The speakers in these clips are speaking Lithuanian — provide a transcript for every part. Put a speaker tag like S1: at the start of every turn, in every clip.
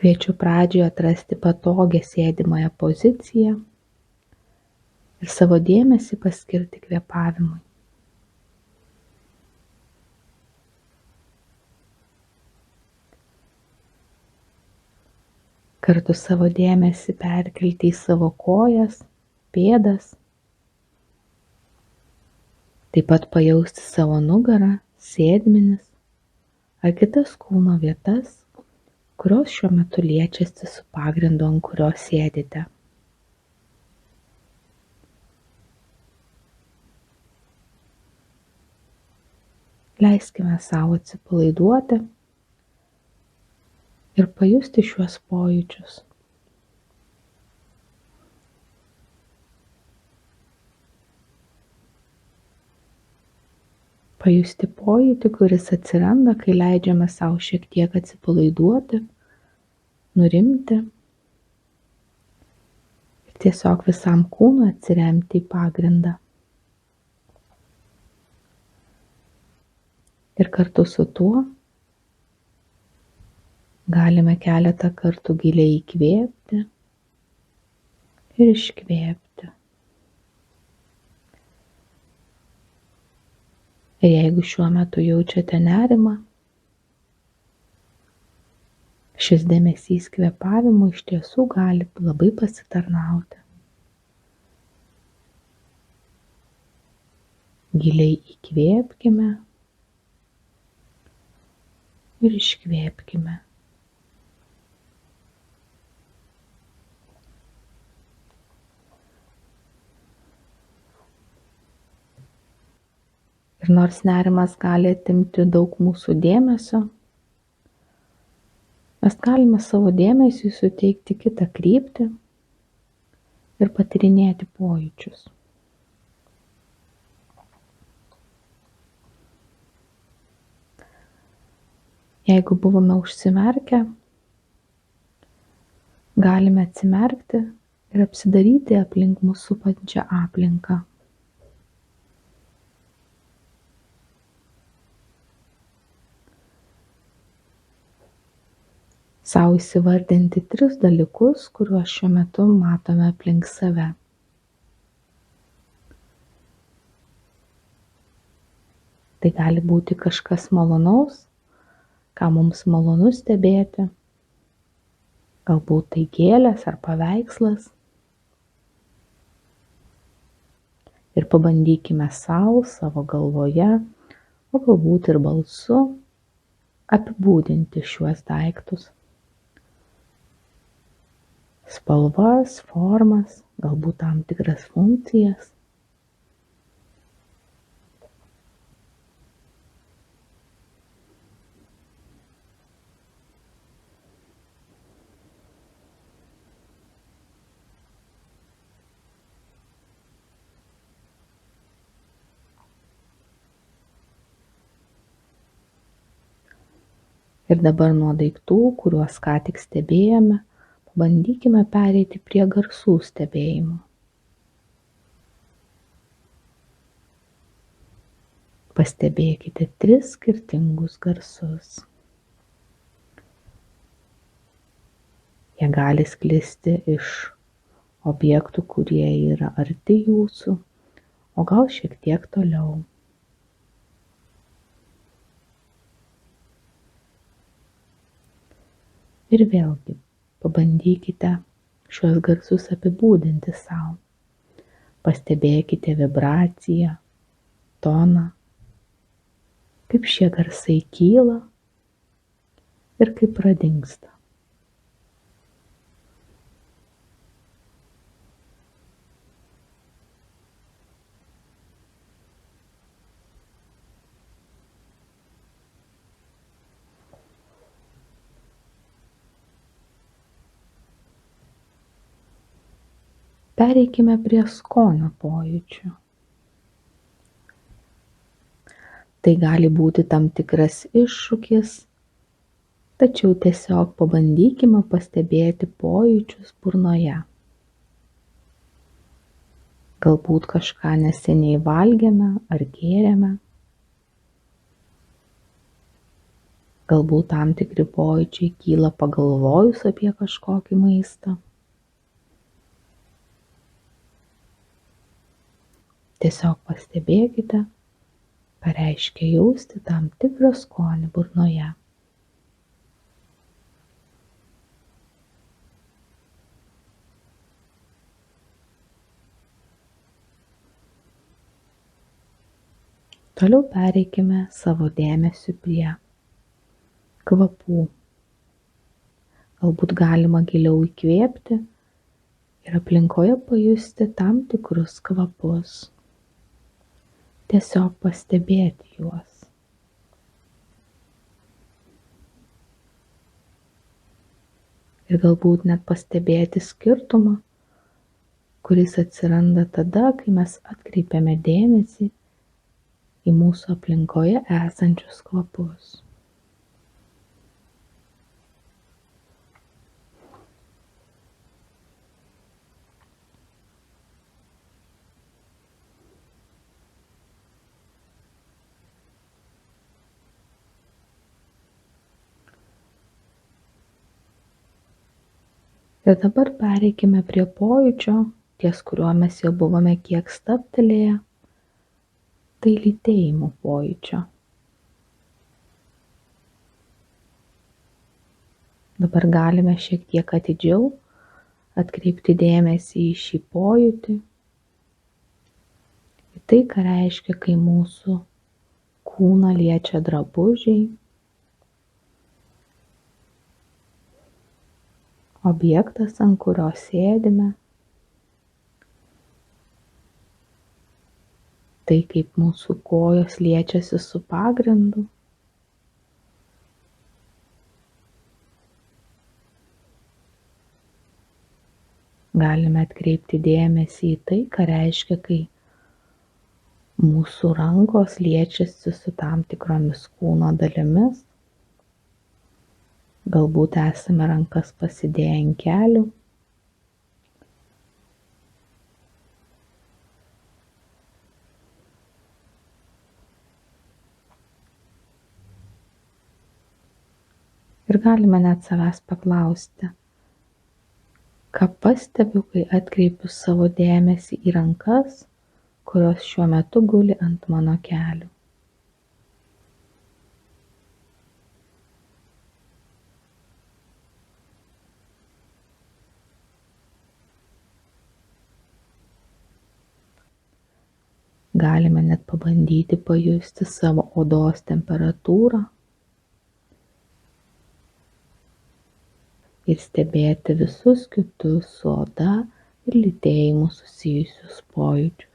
S1: Kviečiu pradžioje atrasti patogią sėdimąją poziciją ir savo dėmesį paskirti kvėpavimui. Kartu savo dėmesį perkelti į savo kojas, pėdas. Taip pat pajausti savo nugarą, sėdmenis ar kitas kūno vietas, kurios šiuo metu liečiasi su pagrindu, ant kurio sėdite. Leiskime savo atsipalaiduoti ir pajusti šiuos pojūčius. Pajusti pojūtį, kuris atsiranda, kai leidžiame savo šiek tiek atsipalaiduoti, nurimti ir tiesiog visam kūnui atsiremti į pagrindą. Ir kartu su tuo galime keletą kartų giliai įkvėpti ir iškvėpti. Ir jeigu šiuo metu jaučiate nerimą, šis dėmesys kvėpavimui iš tiesų gali labai pasitarnauti. Giliai įkvėpkime ir iškvėpkime. Ir nors nerimas gali atimti daug mūsų dėmesio, mes galime savo dėmesiui suteikti kitą kryptį ir patyrinėti pojūčius. Jeigu buvome užsimerkę, galime atsimerkti ir apsidairyti aplink mus supančią aplinką. Sau įsivardinti 3 dalykus, kuriuos šiuo metu matome aplink save. Tai gali būti kažkas malonaus, ką mums malonu stebėti. Galbūt tai gėlės ar paveikslas. Ir pabandykime savo galvoje, o galbūt ir balsu apibūdinti šiuos daiktus. Spalvas, formas, galbūt tam tikras funkcijas. Ir dabar nuo daiktų, kuriuos ką tik stebėjome, pabandykime pereiti prie garsų stebėjimo. Pastebėkite 3 skirtingus garsus. Jie gali sklisti iš objektų, kurie yra arti jūsų, o gal šiek tiek toliau. Ir vėlgi pabandykite šiuos garsus apibūdinti savo. Pastebėkite vibraciją, toną, kaip šie garsai kyla ir kaip pradingsta. Pereikime prie skonio pojūčių. Tai gali būti tam tikras iššūkis, tačiau tiesiog pabandykime pastebėti pojūčius burnoje. Galbūt kažką neseniai valgėme ar gėrėme. Galbūt tam tikri pojūčiai kyla pagalvojus apie kažkokį maistą. Tiesiog pastebėkite, ką reiškia jausti tam tikrą skonį burnoje. Toliau pereikime savo dėmesiu prie kvapų. Galbūt galima giliau įkvėpti ir aplinkoje pajusti tam tikrus kvapus. Tiesiog pastebėti juos. Ir galbūt net pastebėti skirtumą, kuris atsiranda tada, kai mes atkreipiame dėmesį į mūsų aplinkoje esančius kvapus. Ir dabar pereikime prie pojūčio, ties kuriuo mes jau buvome kiek stabtelėję, tai lytėjimo pojūčio. Dabar galime šiek tiek atidžiau atkreipti dėmesį į šį pojūtį, į tai, ką reiškia, kai mūsų kūną liečia drabužiai, objektas, ant kurio sėdime, tai kaip mūsų kojos liečiasi su pagrindu. Galime atkreipti dėmesį į tai, ką reiškia, kai mūsų rankos liečiasi su tam tikromis kūno dalimis. Galbūt esame rankas pasidėję ant kelių. Ir galime net savęs paklausti, ką pastebiu, kai atkreipiu savo dėmesį į rankas, kurios šiuo metu guli ant mano kelių. Galime net pabandyti pajusti savo odos temperatūrą ir stebėti visus kitus su oda ir lytėjimu susijusius pojūčius.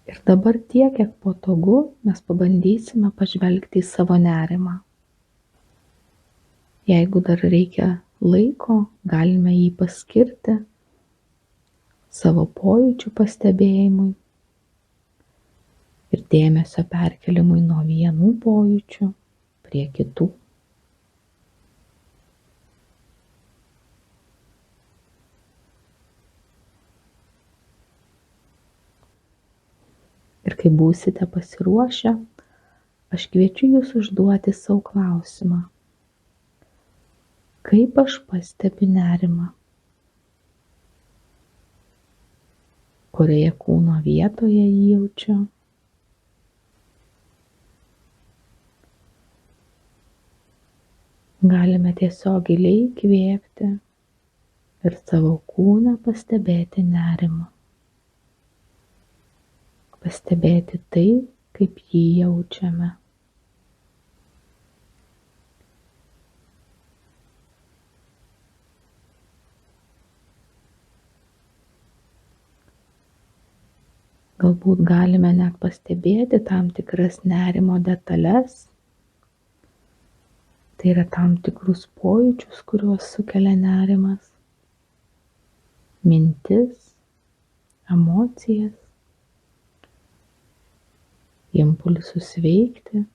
S1: Ir dabar tiek, kiek patogu, mes pabandysime pažvelgti į savo nerimą. Jeigu dar reikia laiko, galime jį paskirti savo pojūčių pastebėjimui ir dėmesio perkelimui nuo vienų pojūčių prie kitų. Ir kai būsite pasiruošę, aš kviečiu jūs užduoti sau klausimą. Kaip aš pastebiu nerimą? Kurioje kūno vietoje jį jaučiu? Galime tiesiog giliai įkvėpti ir savo kūną pastebėti nerimą. Pastebėti tai, kaip jį jaučiame. Galbūt galime net pastebėti tam tikras nerimo detales. Tai yra tam tikrus pojūčius, kuriuos sukelia nerimas, mintis, emocijas, impulsus veikti.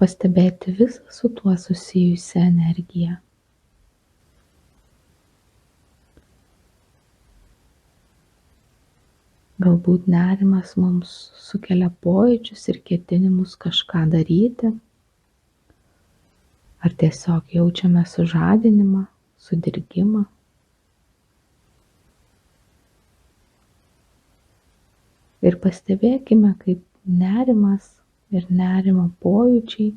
S1: pastebėti visą su tuo susijusią energiją. Galbūt nerimas mums sukelia pojūčius ir ketinimus kažką daryti, ar tiesiog jaučiame sužadinimą, sudirgimą. Ir pastebėkime, kaip nerimas ir nerimo pojūčiai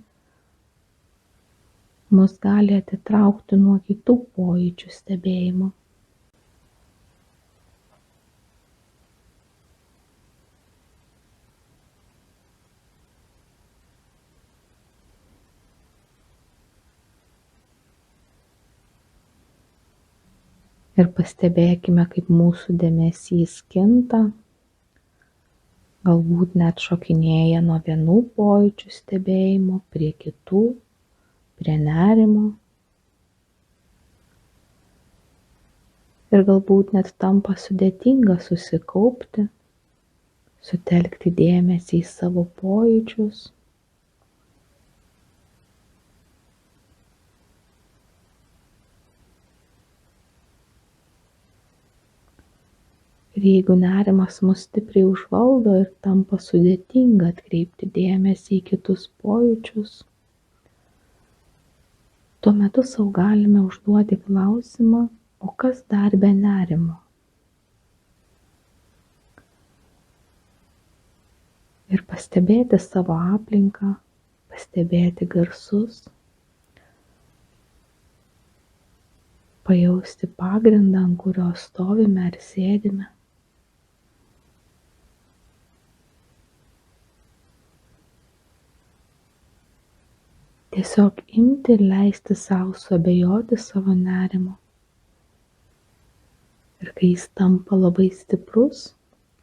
S1: mus gali atitraukti nuo kitų pojūčių stebėjimo. Ir pastebėkime, kaip mūsų dėmesys kinta, galbūt net šokinėja nuo vienų pojūčių stebėjimo prie kitų, prie nerimo. Ir galbūt net tampa sudėtinga susikaupti, sutelkti dėmesį į savo pojūčius. Ir jeigu nerimas mus stipriai užvaldo ir tampa sudėtinga atkreipti dėmesį į kitus pojūčius, tuo metu sau galime užduoti klausimą, o kas dar be nerimo? Ir pastebėti savo aplinką, pastebėti garsus, pajausti pagrindą, ant kurio stovime ar sėdime. Tiesiog imti ir leisti sau suabejoti savo nerimu. Ir kai jis tampa labai stiprus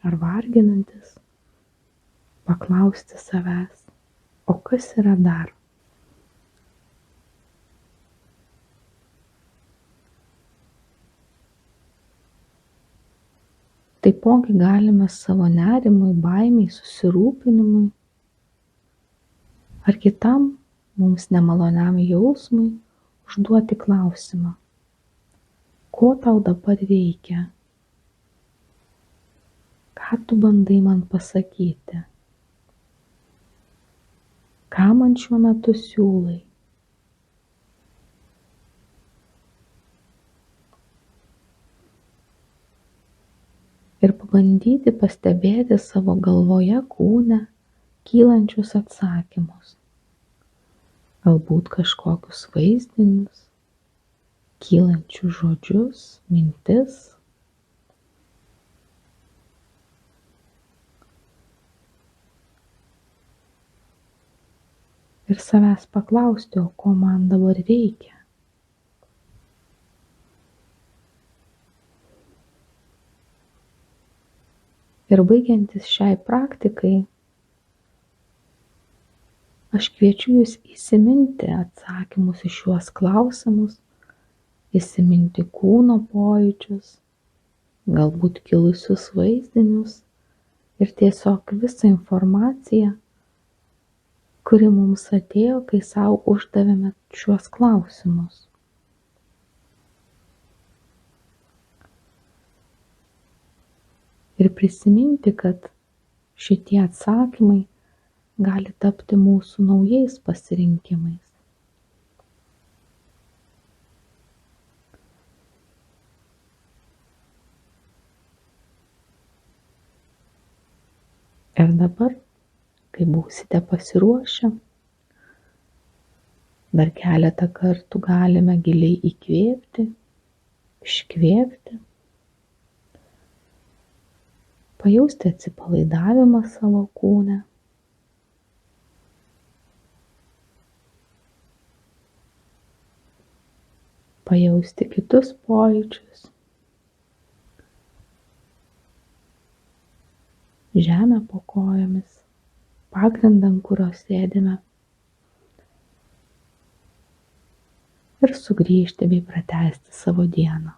S1: ar varginantis, paklausti savęs, o kas yra dar? Taipogi galime savo nerimui, baimei, susirūpinimui ar kitam mums nemaloniam jausmui užduoti klausimą, ko tau dabar reikia? Ką tu bandai man pasakyti? Ką man šiuo metu siūlai? Ir pabandyti pastebėti savo galvoje, kūne kylančius atsakymus. Galbūt kažkokius vaizdinius, kylančius žodžius, mintis. Ir savęs paklausti, o ko man dabar reikia? Ir baigiantis šiai praktikai, aš kviečiu jūs įsiminti atsakymus į šiuos klausimus, įsiminti kūno pojūčius, galbūt kilusius vaizdinius ir tiesiog visą informaciją, kuri mums atėjo, kai sau uždavėme šiuos klausimus. Ir prisiminti, kad šitie atsakymai gali tapti mūsų naujais pasirinkimais. Ir dabar, kai būsite pasiruošę, dar keletą kartų galime giliai įkvėpti, iškvėpti, pajausti atsipalaidavimą savo kūne. Pajausti kitus pojūčius, žemę po kojomis, pagrindą, ant kurio sėdime. Ir sugrįžti bei pratęsti savo dieną.